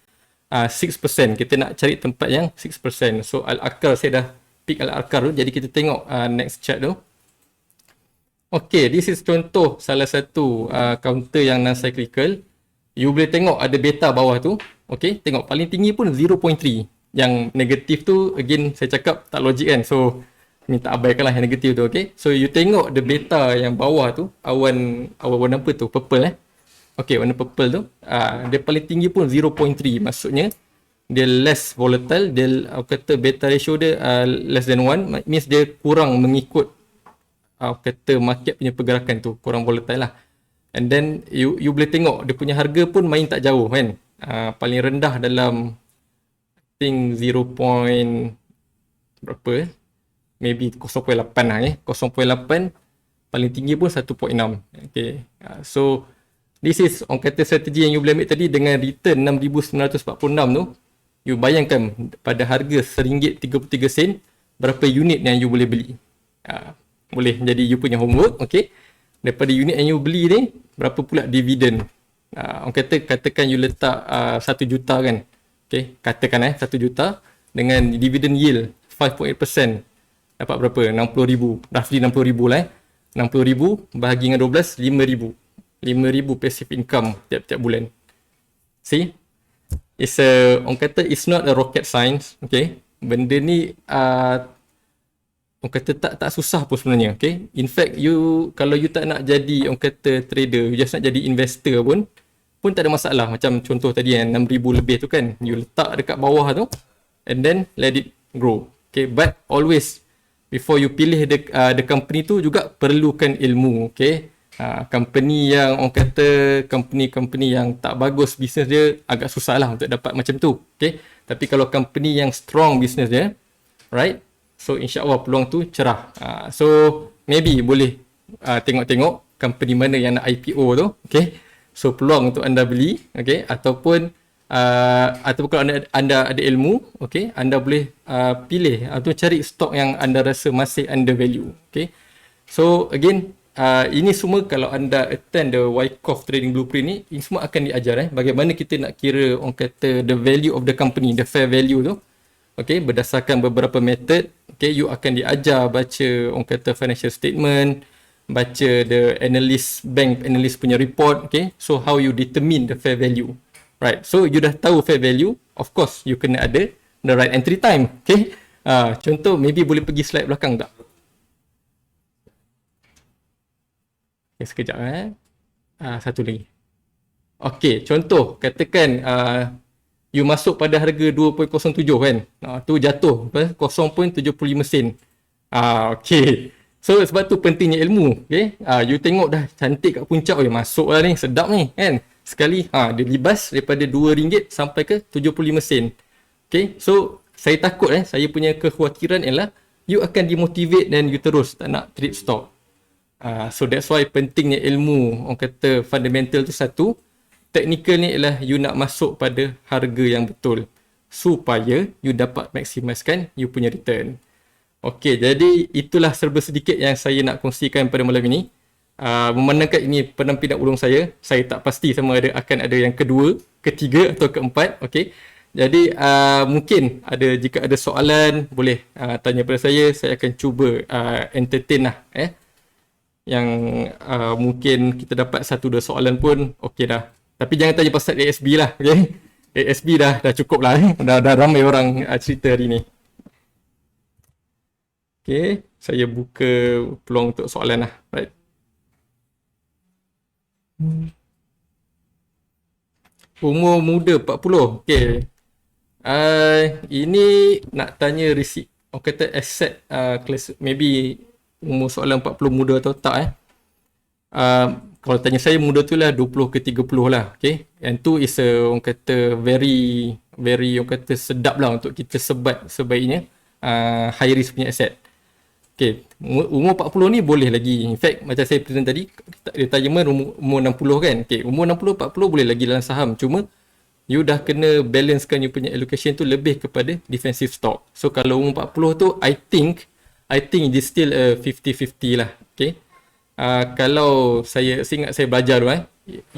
6%. Kita nak cari tempat yang 6%. So Al-Akar, saya dah pick Al-Akar tu, jadi kita tengok next chart tu. Okay, this is contoh salah satu counter yang non-cyclical. You boleh tengok ada beta bawah tu, okay. Tengok paling tinggi pun 0.3. Yang negatif tu, again, saya cakap tak logik kan. So, minta abaikanlah yang negatif tu, okay. So, you tengok the beta yang bawah tu, awan warna apa tu? Purple okay, warna purple tu. Dia paling tinggi pun 0.3. Maksudnya, dia less volatile. Dia, kata beta ratio dia less than 1. Means dia kurang mengikut, kata market punya pergerakan tu. Kurang volatile lah. And then, you boleh tengok, dia punya harga pun main tak jauh kan. Paling rendah dalam 0. berapa maybe 0.8 lah 0.8, paling tinggi pun 1.6. okay. So this is orang kata strategi yang you boleh ambil tadi dengan return 6,946 tu. You bayangkan pada harga RM1.33 berapa unit yang you boleh beli. Boleh jadi you punya homework, okay. Daripada unit yang you beli ni, berapa pula dividen. Orang katakan you letak 1 juta kan. Okay, katakan 1 juta dengan dividend yield 5.8%, dapat berapa? 60,000, roughly 60,000 lah 60,000 bahagi dengan 12, 5,000 passive income tiap-tiap bulan. See, it's orang kata it's not a rocket science, okay. Benda ni orang kata tak susah pun sebenarnya, okay. In fact, kalau you tak nak jadi orang kata trader, you just nak jadi investor pun tak ada masalah. Macam contoh tadi yang 6,000 lebih tu kan, you letak dekat bawah tu and then let it grow, okay. But always before you pilih the company tu juga perlukan ilmu, okay. Company yang orang kata company yang tak bagus bisnes dia agak susah lah untuk dapat macam tu. Okay. Tapi kalau company yang strong bisnes dia, right? So insyaAllah peluang tu cerah. So maybe boleh tengok-tengok company mana yang nak IPO tu. Okay. So peluang untuk anda beli. Okay. Ataupun kalau anda ada ilmu, okay, anda boleh pilih atau cari stok yang anda rasa masih under value. Okay. So again, ini semua kalau anda attend the Wyckoff Trading Blueprint ni, ini semua akan diajar bagaimana kita nak kira orang kata the value of the company, the fair value tu. Okay, berdasarkan beberapa method. Okay, you akan diajar baca orang kata financial statement, baca the bank analyst punya report. Okay, so how you determine the fair value. Right, so you dah tahu fair value, of course you kena ada the right entry time. Okay, contoh maybe boleh pergi slide belakang tak? Okay, sekejap satu lagi. Okay, contoh katakan you masuk pada harga 2.07 kan, tu jatuh 0.75 sen. Okay, so sebab tu pentingnya ilmu. Okay, you tengok dah cantik kat puncak, masuk lah ni, sedap ni kan. Sekali dia libas daripada RM2 sampai ke 75 sen. Okay, so saya takut saya punya kekhawatiran ialah you akan demotivate dan you terus tak nak trade stock. So that's why pentingnya ilmu orang kata fundamental tu satu. Technical ni ialah you nak masuk pada harga yang betul supaya you dapat maksimaskan you punya return. Okay, jadi itulah serba sedikit yang saya nak kongsikan pada malam ini. Memandangkan ini penampilan ulung saya tak pasti sama ada akan ada yang kedua, ketiga atau keempat. Okay, jadi mungkin jika ada soalan boleh tanya pada saya akan cuba entertain lah yang mungkin kita dapat 1-2 soalan pun okey dah. Tapi jangan tanya pasal ASB lah. Okay, ASB dah cukup lah. Dah ramai orang cerita hari ni. Okay, saya buka peluang untuk soalan lah. Right. Umur muda 40. Okay. Ini nak tanya risik. Orang kata asset class, maybe umur soalan 40 muda atau tak kalau tanya saya muda tu lah 20 ke 30 lah. Okay. And tu is orang kata very orang kata sedap lah untuk kita sebaiknya high risk punya asset. Okay, umur 40 ni boleh lagi. In fact, macam saya present tadi, retirement umur 60 kan. Okay, umur 60, 40 boleh lagi dalam saham. Cuma, you dah kena balancekan you punya allocation tu lebih kepada defensive stock. So, kalau umur 40 tu, I think it is still a 50-50 lah. Okay. Kalau saya ingat saya belajar tu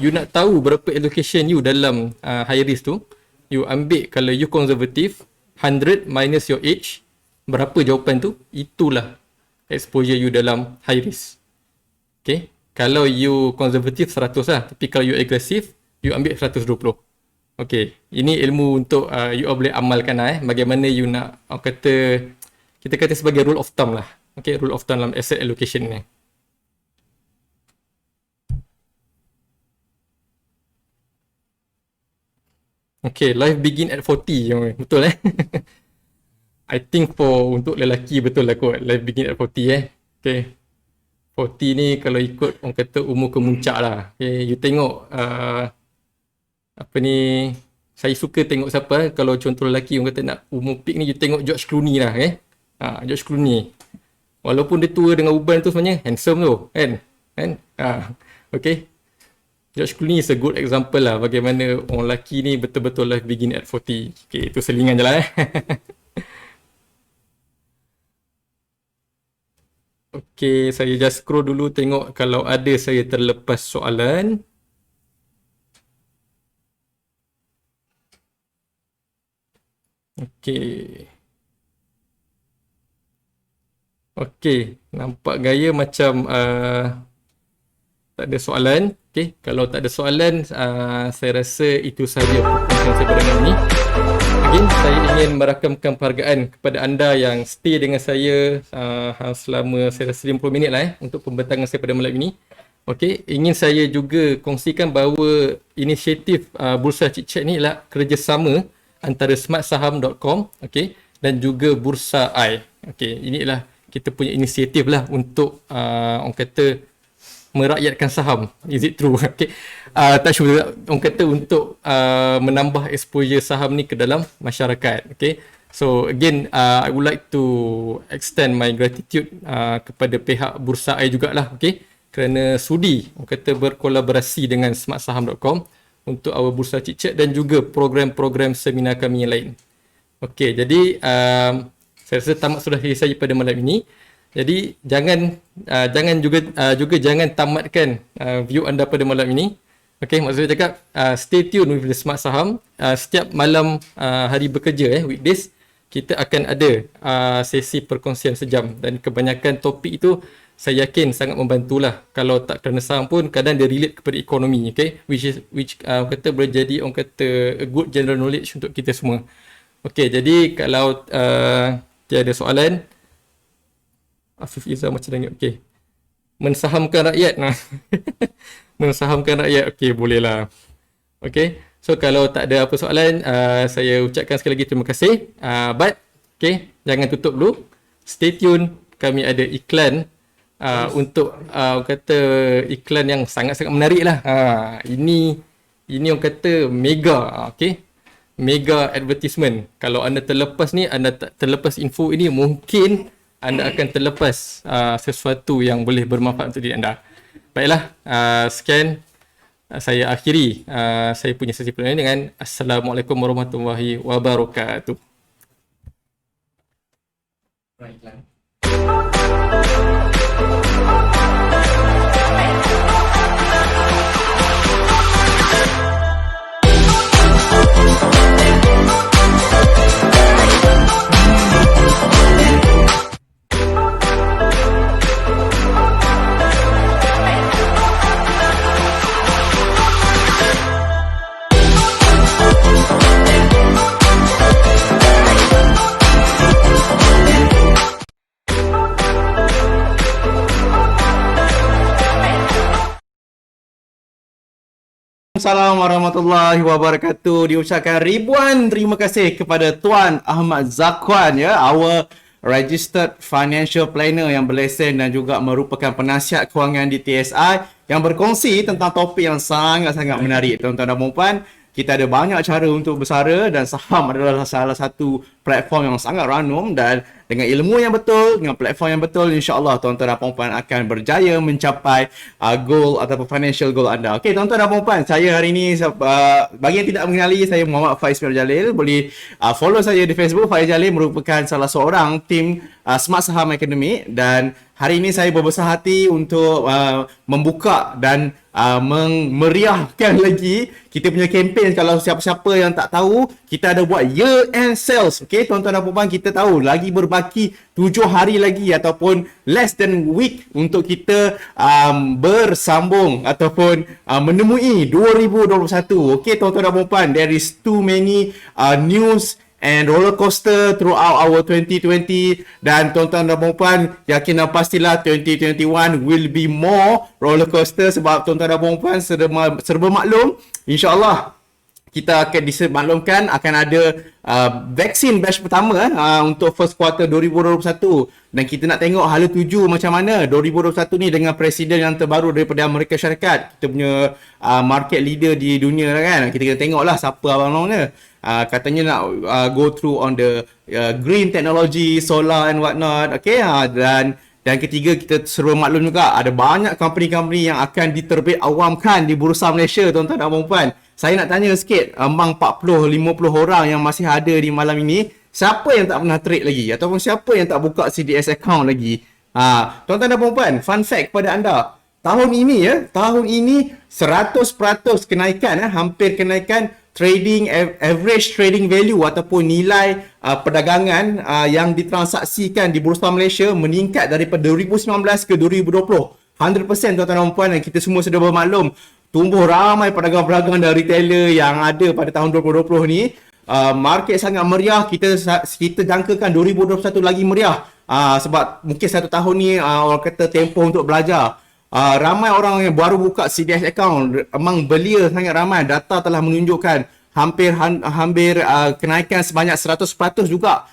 you nak tahu berapa allocation you dalam high risk tu, you ambil kalau you conservative, 100 minus your age, berapa jawapan tu, itulah exposure you dalam high risk. Okay. Kalau you konservatif 100 lah. Tapi kalau you agresif, you ambil 120. Okay. Ini ilmu untuk you all boleh amalkan bagaimana you nak kita kata sebagai rule of thumb lah. Okay. Rule of thumb dalam asset allocation ni. Okay. Life begin at 40. Betul I think untuk lelaki betul lah kot. Life begin at 40 Okay. 40 ni kalau ikut orang kata umur kemuncak lah. Okay. You tengok saya suka tengok siapa kalau contoh lelaki orang kata nak umur peak ni, you tengok George Clooney lah George Clooney. Walaupun dia tua dengan uban tu sebenarnya handsome tu kan. Okay. George Clooney is a good example lah bagaimana orang lelaki ni betul-betul life begin at 40. Okay, itu selingan je lah Okay, saya just scroll dulu tengok kalau ada saya terlepas soalan. Okay. Okay, nampak gaya macam tak ada soalan. Okay, kalau tak ada soalan, saya rasa itu sahaja perkongsian saya pada malam ini. Again, saya ingin merakamkan penghargaan kepada anda yang stay dengan saya selama saya rasa 50 minit lah untuk pembentangan saya pada malam ini. Okay, ingin saya juga kongsikan bahawa inisiatif Bursa Chit Chat ni ialah kerjasama antara smartsaham.com dan juga Bursa I. Okay, ini ialah kita punya inisiatif lah untuk orang kata merakyatkan saham. Is it true? Okay. Tak sure. Orang kata untuk menambah exposure saham ni ke dalam masyarakat. Okay. So again, I would like to extend my gratitude kepada pihak Bursa Air jugalah. Okay. Kerana sudi orang kata berkolaborasi dengan smartsaham.com untuk our Bursa Cicak dan juga program-program seminar kami yang lain. Okey, jadi saya rasa tamat sudah saya pada malam ini. Jadi jangan jangan tamatkan view anda pada malam ini. Okey, maksud saya cakap stay tune with the Smart Saham. Setiap malam hari bekerja weekdays kita akan ada sesi perkongsian sejam dan kebanyakan topik itu saya yakin sangat membantulah. Kalau tak kerana saham pun kadang dia relate kepada ekonomi, okay, which kata boleh jadi orang kata a good general knowledge untuk kita semua. Okey, jadi kalau tiada soalan, Afif Izzah macam tengok, okey. Mensahamkan rakyat. Mensahamkan rakyat, okey, bolehlah. Okey, so kalau tak ada apa soalan, saya ucapkan sekali lagi terima kasih. But, okey, jangan tutup dulu. Stay tune, kami ada iklan untuk kata iklan yang sangat-sangat menarik lah. Ini orang kata mega, okey. Mega advertisement. Kalau anda terlepas ni, anda tak terlepas info ini, mungkin anda akan terlepas sesuatu yang boleh bermanfaat untuk diri anda. Baiklah, sekian saya akhiri saya punya sesi pertanyaan dengan Assalamualaikum warahmatullahi wabarakatuh. Assalamualaikum warahmatullahi wabarakatuh. Diucapkan ribuan terima kasih kepada Tuan Ahmad Zakwan, ya, our registered financial planner yang berlesen dan juga merupakan penasihat kewangan di TSI yang berkongsi tentang topik yang sangat-sangat menarik. Tuan-tuan dan puan-puan, kita ada banyak cara untuk bersara dan saham adalah salah satu platform yang sangat ranum, dan dengan ilmu yang betul, dengan platform yang betul, insya-Allah tuan-tuan dan puan-puan akan berjaya mencapai goal ataupun financial goal anda. Okey, tuan-tuan dan puan-puan, saya hari ini bagi yang tidak mengenali, saya Muhammad Faiz bin Jalil. Boleh follow saya di Facebook. Faiz Jalil merupakan salah seorang tim Smart Saham Academy, dan hari ini saya berbesar hati untuk membuka dan memeriahkan lagi kita punya kempen. Kalau siapa-siapa yang tak tahu, kita ada buat year end sales. Okey, tuan-tuan dan puan-puan, kita tahu lagi berbaki 7 hari lagi ataupun less than week untuk kita bersambung ataupun menemui 2021. Okey, tuan-tuan dan puan-puan, there is too many news and roller coaster throughout our 2020, dan tuan-tuan dan puan-puan, yakin dan pastilah 2021 will be more roller coaster, sebab tuan-tuan dan puan-puan serba maklum, insya-Allah kita akan dimaklumkan akan ada vaksin batch pertama untuk first quarter 2021, dan kita nak tengok hala tuju macam mana 2021 ni dengan presiden yang terbaru daripada Amerika Syarikat, kita punya market leader di dunia kan. Kita kena tengoklah siapa abang-abangnya. Katanya nak go through on the green technology, solar and whatnot. Okay, dan ketiga, kita serba maklum juga ada banyak company-company yang akan diterbit awamkan di Bursa Malaysia, tuan-tuan dan puan-puan. Saya nak tanya sikit, among 40-50 orang yang masih ada di malam ini, siapa yang tak pernah trade lagi? Ataupun siapa yang tak buka CDS account lagi? Tuan-tuan dan puan-puan, fun fact kepada anda. Tahun ini 100% kenaikan, hampir kenaikan trading, average trading value ataupun nilai perdagangan yang ditransaksikan di Bursa Malaysia meningkat daripada 2019 ke 2020. 100% tuan-tuan dan puan, dan kita semua sudah bermaklum tumbuh ramai pedagang-pedagang dan retailer yang ada pada tahun 2020 ni. Market sangat meriah. Kita jangkakan 2021 lagi meriah, sebab mungkin satu tahun ni orang kata tempoh untuk belajar. Ramai orang yang baru buka CDS account, memang belia sangat ramai. Data telah menunjukkan hampir kenaikan sebanyak 100% juga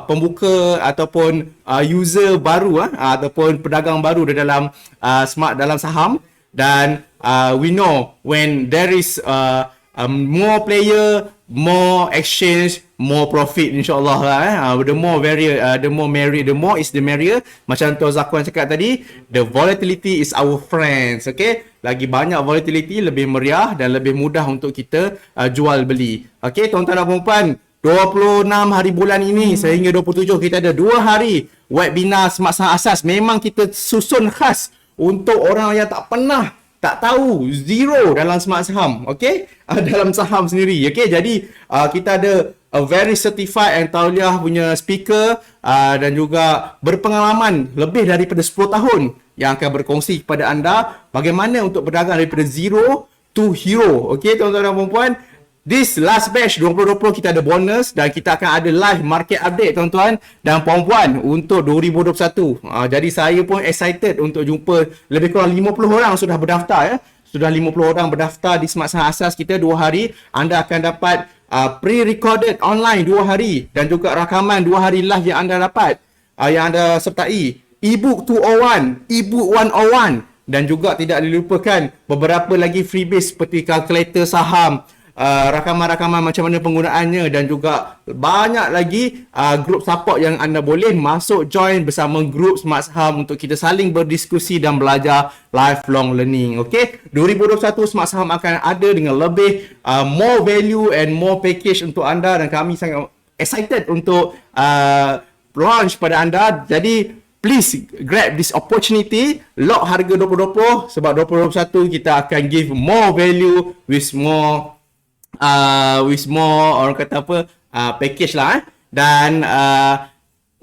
pembuka ataupun user baru ataupun pedagang baru di dalam dalam saham. Dan we know when there is more player, more exchange, more profit, insyaAllah lah. The more merrier, the more is the merrier. Macam Tuan Zakwan cakap tadi, the volatility is our friends. Okay, lagi banyak volatility, lebih meriah dan lebih mudah untuk kita jual beli. Okay, tuan-tuan dan puan-puan, 26 hari bulan ini sehingga 27 kita ada 2 hari webinar Smart Saham Asas. Memang kita susun khas untuk orang yang tak pernah, tak tahu, zero dalam smart saham, okay? Dalam saham sendiri, okay? Jadi kita ada a very certified and tauliah punya speaker dan juga berpengalaman lebih daripada 10 tahun yang akan berkongsi kepada anda bagaimana untuk berdagang daripada zero to hero, okay tuan-tuan dan puan-puan? This last batch 2020 kita ada bonus dan kita akan ada live market update tuan-tuan dan puan-puan untuk 2021. Jadi saya pun excited untuk jumpa lebih kurang 50 orang sudah berdaftar ya. Sudah 50 orang berdaftar di Smart Saham Asas kita 2 hari. Anda akan dapat pre-recorded online 2 hari dan juga rakaman 2 hari live yang anda dapat, yang anda sertai. Ebook 201, ebook 101 dan juga tidak dilupakan beberapa lagi freebies seperti kalkulator saham, rakaman-rakaman macam mana penggunaannya dan juga banyak lagi group support yang anda boleh masuk join bersama group Smart Saham untuk kita saling berdiskusi dan belajar lifelong learning. Okay, 2021 Smart Saham akan ada dengan lebih more value and more package untuk anda dan kami sangat excited untuk launch pada anda. Jadi please grab this opportunity, lock harga 2020 sebab 2021 kita akan give more value with more orang kata apa, package lah dan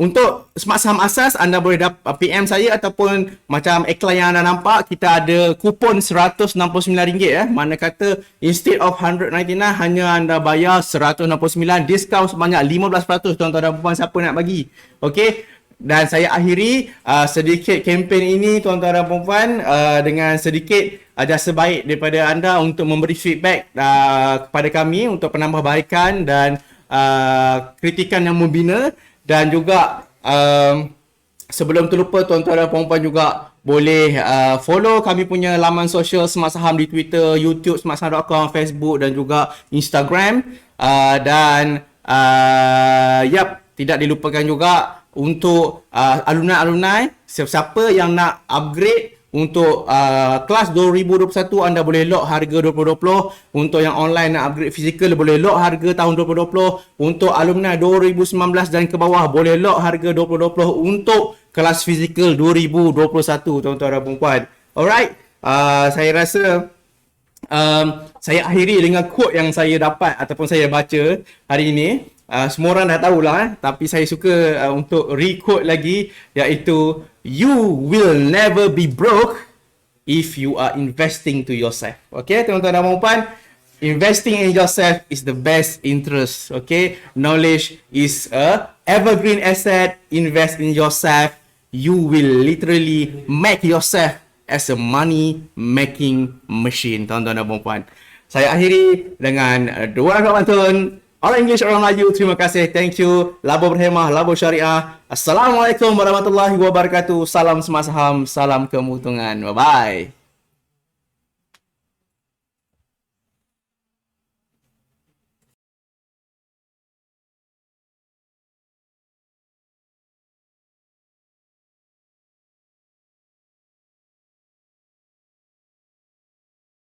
untuk Smart Saham Asas anda boleh PM saya ataupun macam iklan yang anda nampak, kita ada kupon RM169 mana kata instead of $199 hanya anda bayar $169, diskaun sebanyak 15% tuan-tuan dan puan siapa nak bagi. Okey, dan saya akhiri sedikit kempen ini tuan-tuan dan puan dengan sedikit jasa baik daripada anda untuk memberi feedback kepada kami untuk penambahbaikan dan kritikan yang membina. Dan juga sebelum terlupa tuan-tuan dan puan-puan juga boleh follow kami punya laman sosial Smart Saham di Twitter, YouTube, smartsaham.com, Facebook dan juga Instagram. Dan tidak dilupakan juga untuk alumni-alumni, siapa yang nak upgrade untuk kelas 2021 anda boleh lock harga 2020. Untuk yang online nak upgrade fizikal boleh lock harga tahun 2020. Untuk alumni 2019 dan ke bawah boleh lock harga 2020 untuk kelas fizikal 2021 tuan-tuan dan puan-puan. Alright, saya rasa saya akhiri dengan quote yang saya dapat ataupun saya baca hari ini. Semua orang dah tahulah tapi saya suka untuk re-quote lagi, iaitu you will never be broke if you are investing to yourself. Okay tuan-tuan dan puan-puan, investing in yourself is the best interest. Okay, knowledge is a evergreen asset. Invest in yourself, you will literally make yourself as a money making machine. Tuan-tuan dan puan-puan, saya akhiri dengan dua rakaman orang English, orang Melayu. Terima kasih, thank you. Labo berhemah, labo syariah. Assalamualaikum warahmatullahi wabarakatuh. Salam Smart Saham, salam kemutungan. Bye-bye.